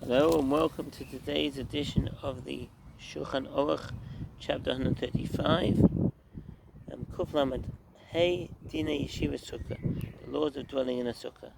Hello and welcome to today's edition of the Shulchan Aruch, chapter 135. Kuf Lamed Hey Dina Yeshiva Sukkah, the laws of dwelling in a sukkah.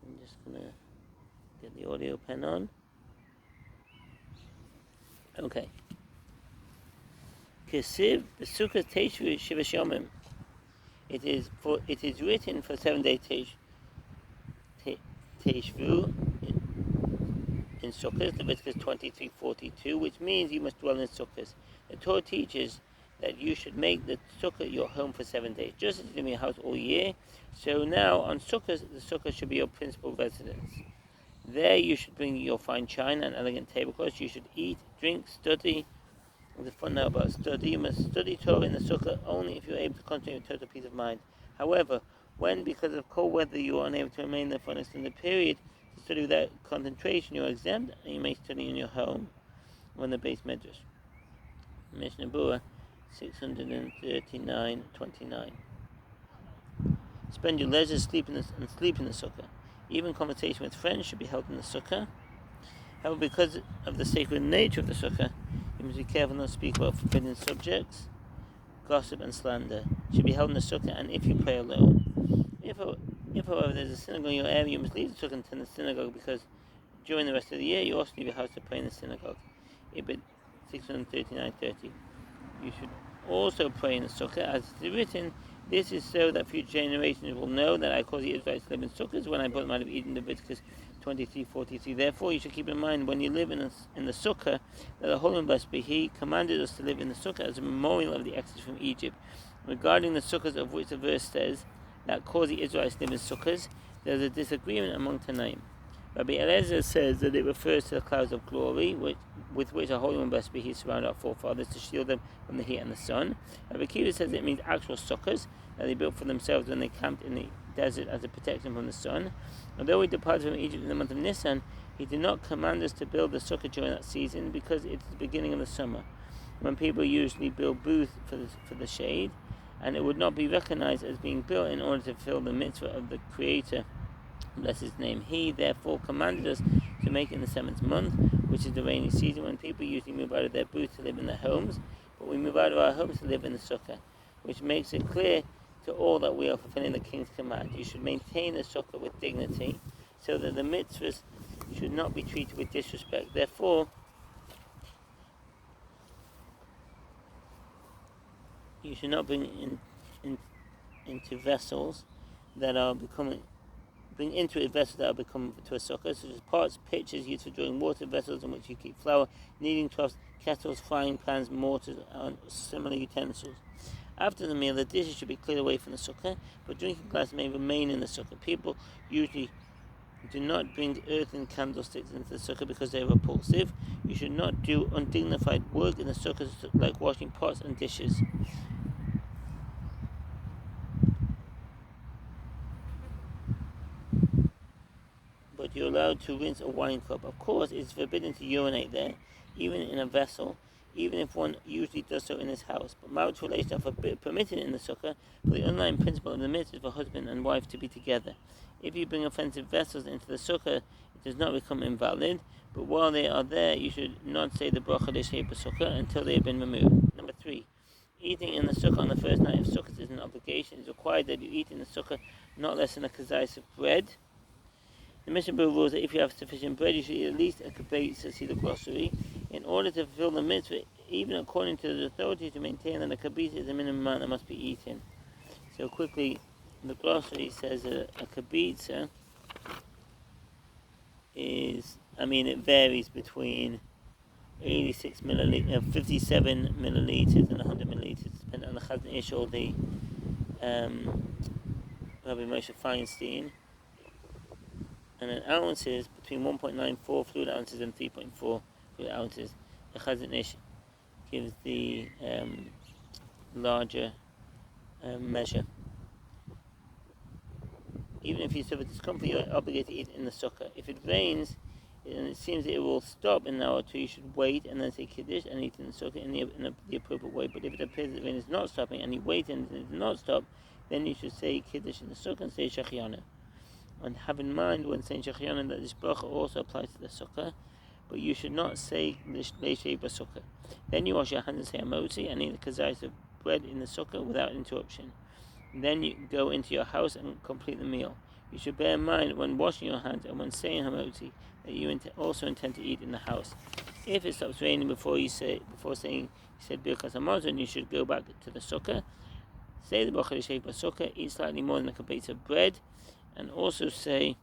I'm just gonna get the audio pen on. Okay. Kesiv the Sukkah Teshvu Shiva Shomim. It is written for 7-day Teshvu in Sukkahs, Leviticus 23:42, which means you must dwell in Sukkahs. The Torah teaches that you should make the Sukkah your home for 7 days, just as you live in your house all year. So now on Sukkahs, the Sukkah should be your principal residence. There you should bring your fine china and elegant tablecloths. You should eat, drink, study. There's a fun note about study. You must study Torah in the Sukkah only if you're able to concentrate with total peace of mind. However, when because of cold weather you are unable to remain there for an extended period, to study without concentration, you are exempt, and you may study in your home on the base medrash. Mishnah Berurah 639:29. Spend your leisure sleep in the sukkah. Even conversation with friends should be held in the sukkah. However, because of the sacred nature of the sukkah, you must be careful not to speak about forbidden subjects, gossip and slander. It should be held in the sukkah, and if you pray alone. If however there's a synagogue in your area, you must leave the sukkah and attend the synagogue, because during the rest of the year you also leave your house to pray in the synagogue. Ibid 639:30. You should also pray in the sukkah, as it is written, "This is so that future generations will know that I caused the Israelites to live in sukkahs when I brought them out of Eden." Leviticus 23:43. Therefore, you should keep in mind when you live in the sukkah that the Holy and Blessed be He commanded us to live in the sukkah as a memorial of the exodus from Egypt. Regarding the sukkahs of which the verse says that caused the Israelites to live in sukkahs, there is a disagreement among Tanaim. Rabbi Eliezer says that it refers to the clouds of glory, with which a Holy One Blessed be He surrounded our forefathers to shield them from the heat and the sun. Rabbi Akiva says it means actual sukkahs that they built for themselves when they camped in the desert as a protection from the sun. Although we departed from Egypt in the month of Nisan, He did not command us to build the sukkah during that season, because it is the beginning of the summer, when people usually build booths for the shade, and it would not be recognized as being built in order to fulfill the mitzvah of the Creator. Bless His name. He therefore commanded us to make it in the 7th month, which is the rainy season, when people usually move out of their booths to live in their homes, but we move out of our homes to live in the sukkah, which makes it clear to all that we are fulfilling the King's command. You should maintain the sukkah with dignity, so that the mitzvahs should not be treated with disrespect. Therefore, you should not bring into vessels that are becoming vessels that are become to a sukkah, such as pots, pitchers used for drawing water, vessels in which you keep flour, kneading troughs, kettles, frying pans, mortars, and similar utensils. After the meal, the dishes should be cleared away from the sukkah, but drinking glasses may remain in the sukkah. People usually do not bring earthen candlesticks into the sukkah because they are repulsive. You should not do undignified work in the sukkah, like washing pots and dishes. But you're allowed to rinse a wine cup. Of course, it's forbidden to urinate there, even in a vessel, even if one usually does so in his house. But marital relations are permitted in the sukkah, for the underlying principle of the mitzvah is for husband and wife to be together. If you bring offensive vessels into the sukkah, it does not become invalid, but while they are there, you should not say the bracha l'shei b'sukkah until they have been removed. Number 3. Eating in the sukkah on the first night of sukkah is an obligation. It is required that you eat in the sukkah not less than a kazayis of bread. The Mishnah Berurah rules that if you have sufficient bread, you should eat at least a kabitza, see the glossary. In order to fulfill the mitzvah, even according to the authorities, to maintain that a kabitza is the minimum amount that must be eaten. So quickly, the glossary says a kabitza is, it varies between 57 milliliters and 100 milliliters, depending on the Chazon Ish or the Rabbi Moshe Feinstein. And an ounce is between 1.94 fluid ounces and 3.4 fluid ounces. The Chazon Ish gives the larger measure. Even if you suffer discomfort, you are obligated to eat in the sukkah. If it rains and it seems that it will stop in an hour or two, you should wait and then say kiddush and eat in the sukkah in the appropriate way. But if it appears that the rain is not stopping and you wait and it does not stop, then you should say kiddush in the sukkah and say shachiana. And have in mind when saying Shulchan that this bracha also applies to the Sukkah, but you should not say Leishei B'Sukkah. Then you wash your hands and say Amotzi and eat the kazayis of bread in the Sukkah without interruption. Then you go into your house and complete the meal. You should bear in mind when washing your hands and when saying Hamotzi that you also intend to eat in the house. If it stops raining before saying you said Birkas Hamazon, you should go back to the Sukkah, say the bracha Leishei B'Sukkah, eat slightly more than a kibetz of bread, and also say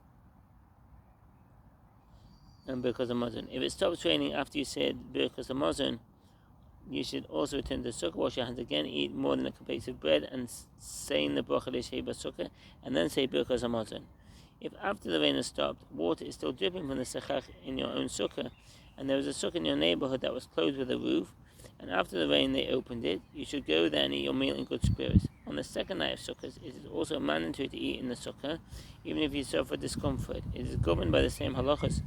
Birkas Hamazon. If it stops raining after you said Birkas Hamazon, you should also return to the Sukkah, wash your hands again, eat more than a kibetz of bread, and say in the bracha Leishei B'Sukkah, and then say Birkas Hamazon. If after the rain has stopped, water is still dripping from the Succah in your own Sukkah, and there was a Sukkah in your neighborhood that was closed with a roof, and after the rain they opened it, you should go there and eat your meal in good spirits. On the second night of Sukkahs, it is also mandatory to eat in the Sukkah, even if you suffer discomfort. It is governed by the same halachas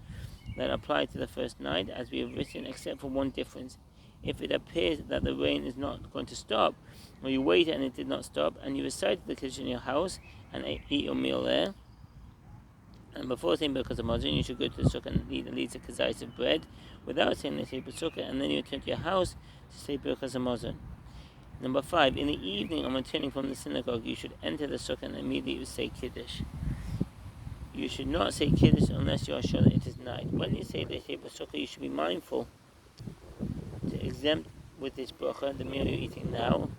that apply to the first night, as we have written, except for one difference. If it appears that the rain is not going to stop, or you wait and it did not stop, and you recited the Kiddush in your house and eat your meal there, and before saying Birkas Hamazon, you should go to the Sukkah and eat at least a kazayis of bread without saying Leishei B'Sukkah, and then you return to your house to say Birkas Hamazon. Number 5, in the evening on returning from the synagogue, you should enter the Sukkah and immediately say Kiddush. You should not say Kiddush unless you are sure that it is night. When you say Leishei B'Sukkah, you should be mindful to exempt with this bracha the meal you're eating now,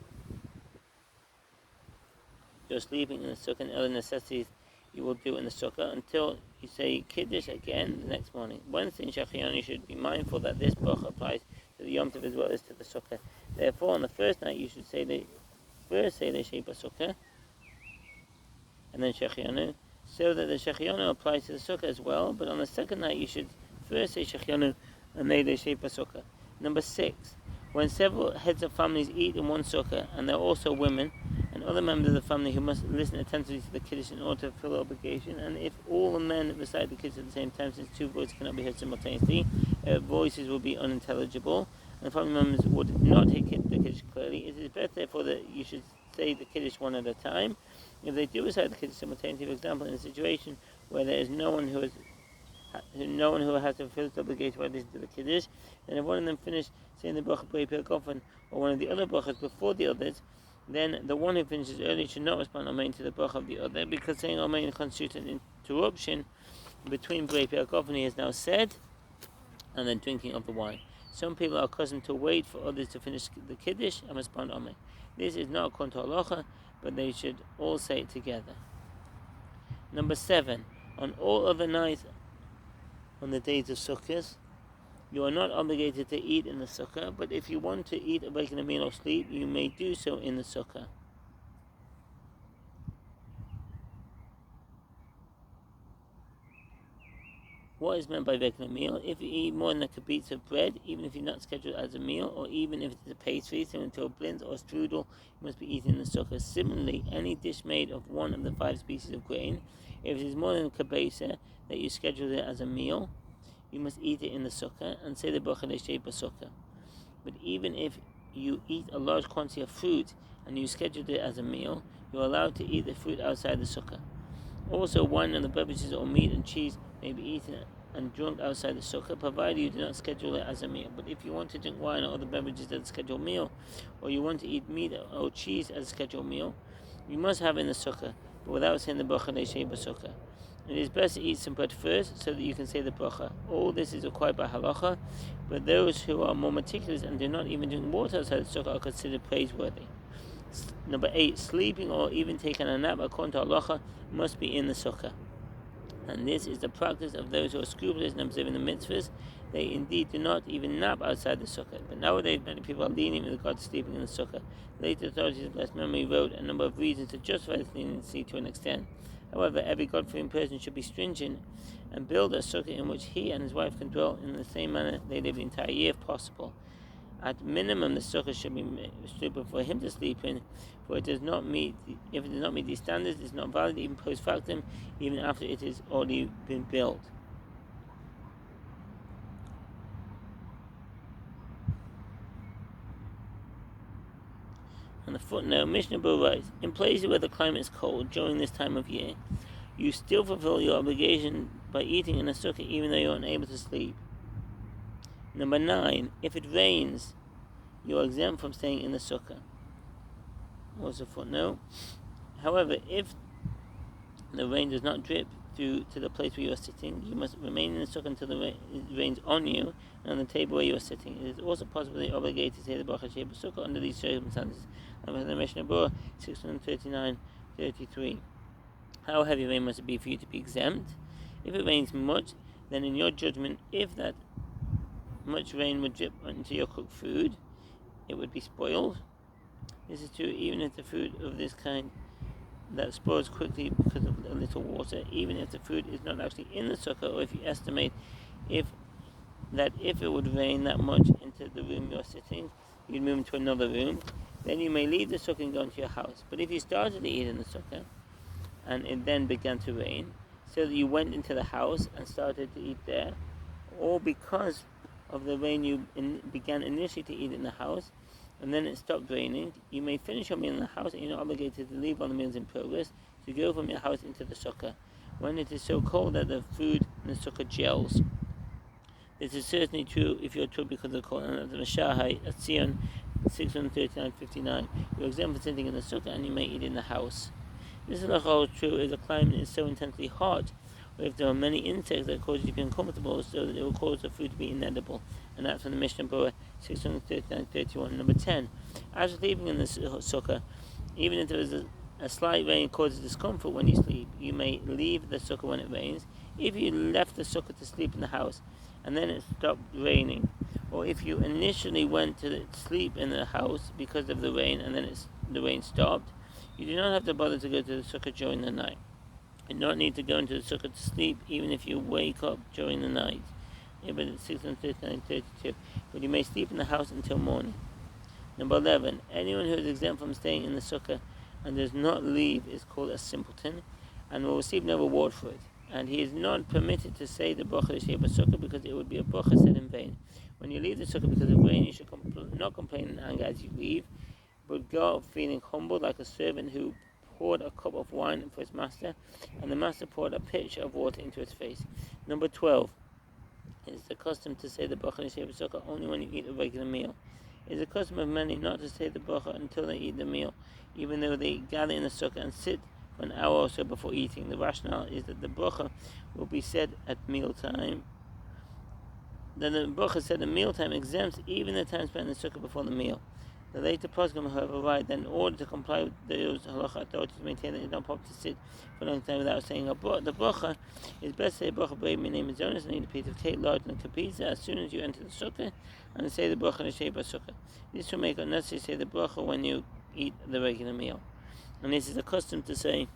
you're sleeping in the Sukkah, and other necessities you will do in the Sukkah until you say Kiddush again the next morning. When saying Shulchan, you should be mindful that this bracha applies to the Yom Tov as well as to the Sukkah. Therefore, on the first night you should first say Leishei B'Sukkah and then Shulchan, so that the Shulchan applies to the Sukkah as well. But on the second night you should first say Shulchan and then Leishei B'Sukkah. Number 6, when several heads of families eat in one Sukkah, and there are also women and other members of the family who must listen attentively to the Kiddush in order to fulfill the obligation, and if all the men recite the Kiddush at the same time, since two voices cannot be heard simultaneously, voices will be unintelligible, and the family members would not hear the Kiddush clearly, it is better therefore that you should say the Kiddush one at a time. If they do recite the Kiddush simultaneously, for example, in a situation where there is no one who has to fulfill the obligation by listening to the Kiddush, then if one of them finished saying the bracha Brei Pirkofan or one of the other brachas before the others, then the one who finishes early should not respond Amen to the bracha of the other, because saying Amen constitutes an interruption between Brei Pirkofan he has now said and the drinking of the wine. Some people are accustomed to wait for others to finish the Kiddush and respond Amen. This is not according to halacha, but they should all say it together. Number 7, on all other nights on the days of Sukkot, you are not obligated to eat in the Sukkah, but if you want to eat a regular meal or sleep, you may do so in the Sukkah. What is meant by regular meal? If you eat more than a kibetz of bread, even if you're not scheduled as a meal, or even if it is a pastry similar to a blintz or a strudel, you must be eaten in the Sukkah. Similarly, any dish made of one of the 5 species of grain, if it is more than a kibetz that you scheduled it as a meal, you must eat it in the Sukkah and say the bracha Leishei B'Sukkah. But even if you eat a large quantity of fruit and you scheduled it as a meal, you are allowed to eat the fruit outside the Sukkah. Also, wine and the beverages or meat and cheese may be eaten and drunk outside the Sukkah, provided you do not schedule it as a meal. But if you want to drink wine or other beverages as a scheduled meal, or you want to eat meat or cheese as a scheduled meal, you must have it in the Sukkah, but without saying the bracha Leishei B'Sukkah. It is best to eat some bread first, so that you can say the bracha. All this is required by halacha, but those who are more meticulous and do not even drink water outside the Sukkah are considered praiseworthy. Number 8, sleeping or even taking a nap according to halacha must be in the Sukkah. And this is the practice of those who are scrupulous in observing the mitzvahs. They indeed do not even nap outside the Sukkah. But nowadays many people are lenient with regard to sleeping in the Sukkah. Later authorities of blessed memory wrote a number of reasons to justify this leniency to an extent. However, every God-fearing person should be stringent and build a Sukkah in which he and his wife can dwell in the same manner they live the entire year if possible. At minimum, the Sukkah should be suitable for him to sleep in, for if it does not meet these standards, it is not valid even post factum, even after it has already been built. On the footnote, Mishnah Berurah writes, in places where the climate is cold during this time of year, you still fulfill your obligation by eating in the sukkah even though you're unable to sleep. Number 9, if it rains, you are exempt from staying in the sukkah. What's the footnote? However, if the rain does not drip through to the place where you are sitting, you must remain in the sukkah until it rains on you and on the table where you are sitting. It is also possibly obligated to say the bracha Sheba Sukkah under these circumstances. And the Mishnah Berurah 639:33. How heavy rain must it be for you to be exempt? If it rains much, then in your judgment, if that much rain would drip into your cooked food, it would be spoiled. This is true even if the food of this kind that spoils quickly because of a little water, even if the food is not actually in the sukkah, or if you estimate if it would rain that much into the room you're sitting, you'd move into another room, then you may leave the sukkah and go into your house. But if you started to eat in the sukkah, and it then began to rain, so that you went into the house and started to eat there, or because of the rain you began initially to eat in the house, and then it stopped raining, you may finish your meal in the house and you're not obligated to leave all the meals in progress to go from your house into the sukkah when it is so cold that the food in the sukkah gels. This is certainly true if you're told because of the cold. And the Mashahai at Sion 639:59, you're exempt from sitting in the sukkah and you may eat in the house. This is also true if the climate is so intensely hot, or if there are many insects that cause you to be uncomfortable, so that it will cause the food to be inedible. And that's from the Mishnah Berurah 639:31. Number 10. As for sleeping in the sukkah, even if there is a slight rain causes discomfort when you sleep, you may leave the sukkah when it rains. If you left the sukkah to sleep in the house, and then it stopped raining, or if you initially went to sleep in the house because of the rain, and then the rain stopped, you do not have to bother to go to the sukkah during the night. You do not need to go into the sukkah to sleep, even if you wake up during the night. But 639:32. But you may sleep in the house until morning. Number 11. Anyone who is exempt from staying in the sukkah and does not leave is called a simpleton, and will receive no reward for it. And he is not permitted to say the bracha Sheba Sukkah, because it would be a bracha said in vain. When you leave the sukkah because of rain, you should not complain in anger as you leave, but go out feeling humble, like a servant who poured a cup of wine for his master, and the master poured a pitcher of water into his face. Number 12. It is the custom to say the bracha Sheba Sukkah only when you eat a regular meal. It is the custom of many not to say the bracha until they eat the meal, even though they gather in the sukkah and sit for an hour or so before eating. The rationale is that the bracha will be said at mealtime. Then the bracha said at mealtime exempts even the time spent in the sukkah before the meal. The later poskim, however, write that in order to comply with those halacha authorities, maintain that it is not proper to sit for a long time without saying a bracha. The bracha is best to say bracha brave my name is Jonas, and eat a piece of cake larger than a kapisa as soon as you enter the sukkah, and say the bracha Sheba Sukkah. This will make it necessary to say the bracha when you eat the regular meal. And this is a custom to say.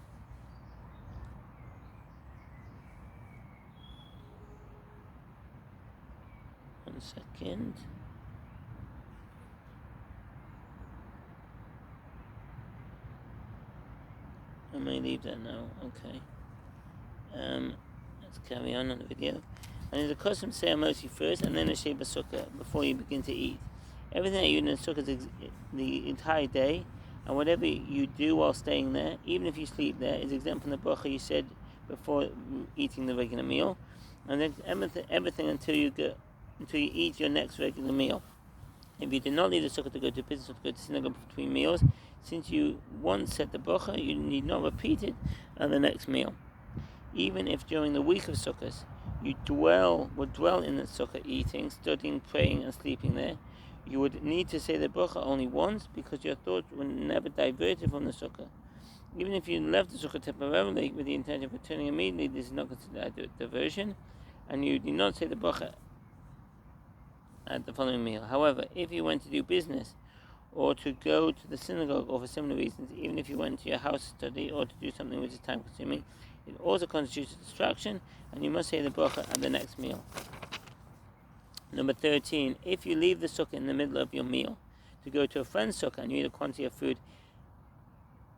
One second. I may leave that now. Okay. Let's carry on the video. And it's a custom to say a mercy first and then a Sheba Sukkah before you begin to eat. Everything that you do in the sukkah is the entire day, and whatever you do while staying there, even if you sleep there, is exempt from the bracha you said before eating the regular meal, and then everything until you eat your next regular meal. If you did not leave the sukkah to go to business or to go to synagogue between meals, since you once said the bracha, you need not repeat it at the next meal. Even if during the week of sukkahs you would dwell in the sukkah, eating, studying, praying, and sleeping there, you would need to say the bracha only once, because your thoughts were never diverted from the sukkah. Even if you left the sukkah temporarily with the intention of returning immediately, this is not considered a diversion, and you do not say the bracha at the following meal. However, if you went to do business, or to go to the synagogue, or for similar reasons, even if you went to your house to study or to do something which is time consuming, it also constitutes a distraction, and you must say the bracha at the next meal. Number 13. If you leave the sukkah in the middle of your meal to go to a friend's sukkah and you eat a quantity of food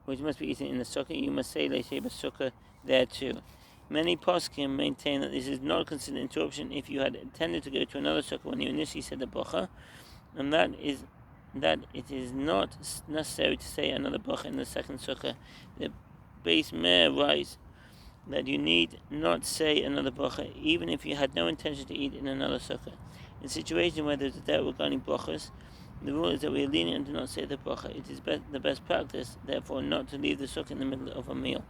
which must be eaten in the sukkah, you must say Sheba Sukkah there too. Many poskim maintain that this is not considered interruption if you had intended to go to another sukkah when you initially said the bracha, and that it is not necessary to say another bracha in the second sukkah. The Beis Meir writes that you need not say another bracha, even if you had no intention to eat in another sukkah. In situations where there is a doubt regarding brachas, the rule is that we are lenient and do not say the bracha. It is the best practice, therefore, not to leave the sukkah in the middle of a meal.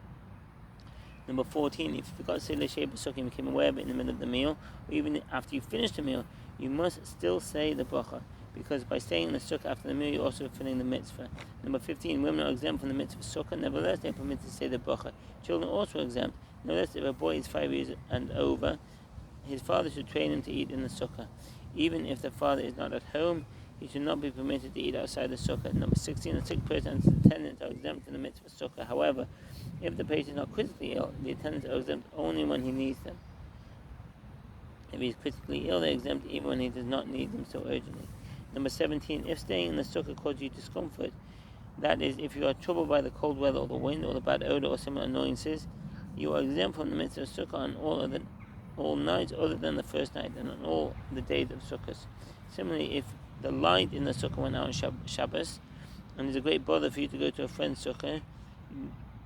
Number 14, if you forgot to say l'shei b'sukkah and became aware of it in the middle of the meal, or even after you finish the meal, you must still say the bracha, because by staying in the sukkah after the meal, you're also fulfilling the mitzvah. Number 15, women are exempt from the mitzvah of sukkah, nevertheless they are permitted to say the bracha. Children are also exempt. Nevertheless, if a boy is 5 years and over, his father should train him to eat in the sukkah. Even if the father is not at home, he should not be permitted to eat outside the sukkah. Number 16, the sick person and the attendant are exempt from the mitzvah of sukkah. However, if the patient is not critically ill, the attendants are exempt only when he needs them. If he is critically ill, they are exempt even when he does not need them so urgently. Number 17, if staying in the sukkah causes you discomfort, that is, if you are troubled by the cold weather or the wind or the bad odor or similar annoyances, you are exempt from the mitzvah of sukkah on all nights other than the first night and on all the days of sukkahs. Similarly, if the light in the sukkah went out on Shabbos, and it's a great bother for you to go to a friend's sukkah,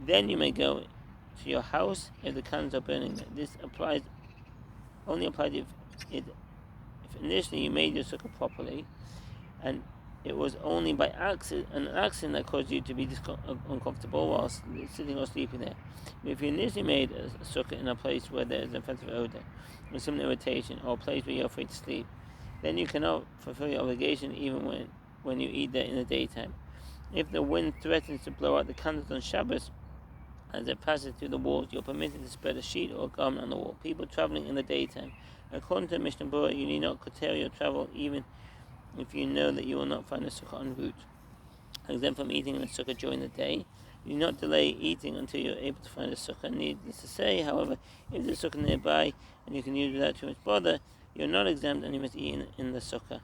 then you may go to your house if the candles are burning. This only applies if initially you made your sukkah properly, and it was only by an accident that caused you to be uncomfortable while sitting or sleeping there. But if you initially made a sukkah in a place where there is an offensive odor, or some irritation, or a place where you're afraid to sleep, then you cannot fulfill your obligation even when you eat there in the daytime. If the wind threatens to blow out the candles on Shabbos as it passes through the walls, you're permitted to spread a sheet or a garment on the wall. People traveling in the daytime, according to Mishnah Berurah, you need not curtail your travel even if you know that you will not find a sukkah en route. Exempt from eating in a sukkah during the day, you do not delay eating until you're able to find a sukkah. Needless to say, however, if there's a sukkah nearby and you can use it without too much bother, you're not exempt and you must eat in the sukkah,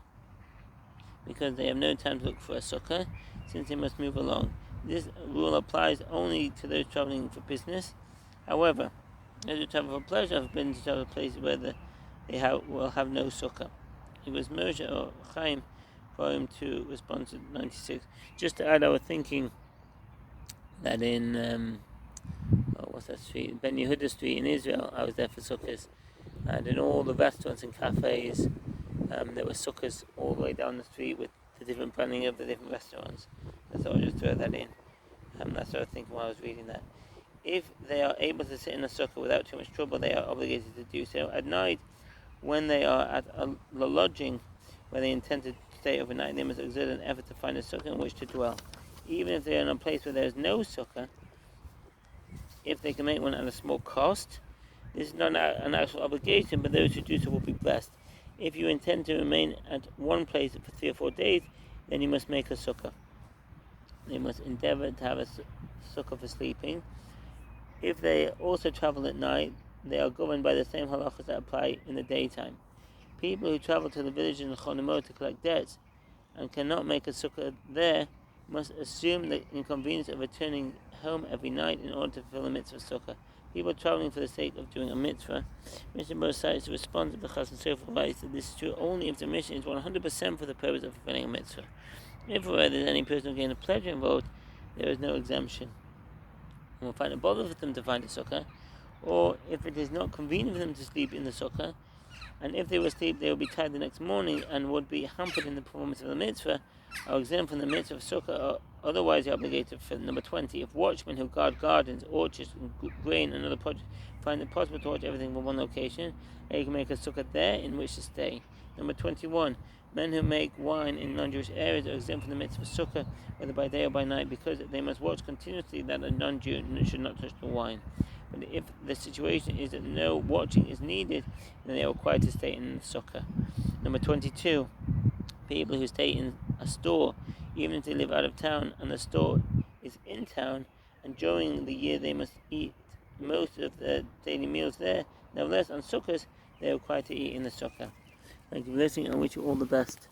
because they have no time to look for a sukkah, since they must move along. This rule applies only to those traveling for business. However, those who travel for pleasure have been to travel places where they will have no sukkah. It was Moshe or Chaim for him to respond to 96. Just to add, I was thinking that in what's that street? Ben Yehuda Street in Israel, I was there for sukkahs, and in all the restaurants and cafes, there were sukkahs all the way down the street with the different branding of the different restaurants. I thought I'd just throw that in. That's what I was thinking while I was reading that. If they are able to sit in a sukkah without too much trouble, they are obligated to do so. At night, when they are at the lodging where they intend to stay overnight, they must exert an effort to find a sukkah in which to dwell. Even if they are in a place where there is no sukkah, if they can make one at a small cost, this is not an actual obligation, but those who do so will be blessed. If you intend to remain at one place for 3 or 4 days, then you must make a sukkah. They must endeavor to have a sukkah for sleeping. If they also travel at night, they are governed by the same halachas that apply in the daytime. People who travel to the village in Chonimot to collect debts and cannot make a sukkah there must assume the inconvenience of returning home every night in order to fulfill the mitzvah of sukkah. People traveling for the sake of doing a mitzvah, Mishnah Berurah cites the response of the Chas and Sofer writes that this is true only if the mission is 100% for the purpose of fulfilling a mitzvah. If there is any personal gain of pleasure involved, there is no exemption. And we'll find it bother for them to find a sukkah, or if it is not convenient for them to sleep in the sukkah, and if they will sleep, they will be tired the next morning and would be hampered in the performance of the mitzvah, are exempt from the mitzvah of sukkah, or otherwise obligated for number 20. If watchmen who guard gardens, orchards, grain, and other projects find it possible to watch everything from one location, they can make a sukkah there in which to stay. Number 21. Men who make wine in non-Jewish areas are exempt from the mitzvah of sukkah, whether by day or by night, because they must watch continuously that a non-Jew should not touch the wine. But if the situation is that no watching is needed, then they are required to stay in the sukkah. Number 22. People who stay in a store, even if they live out of town and the store is in town, and during the year they must eat most of their daily meals there. Nevertheless, on sukkahs, they are required to eat in the sukkah. Thank you for listening, and I wish you all the best.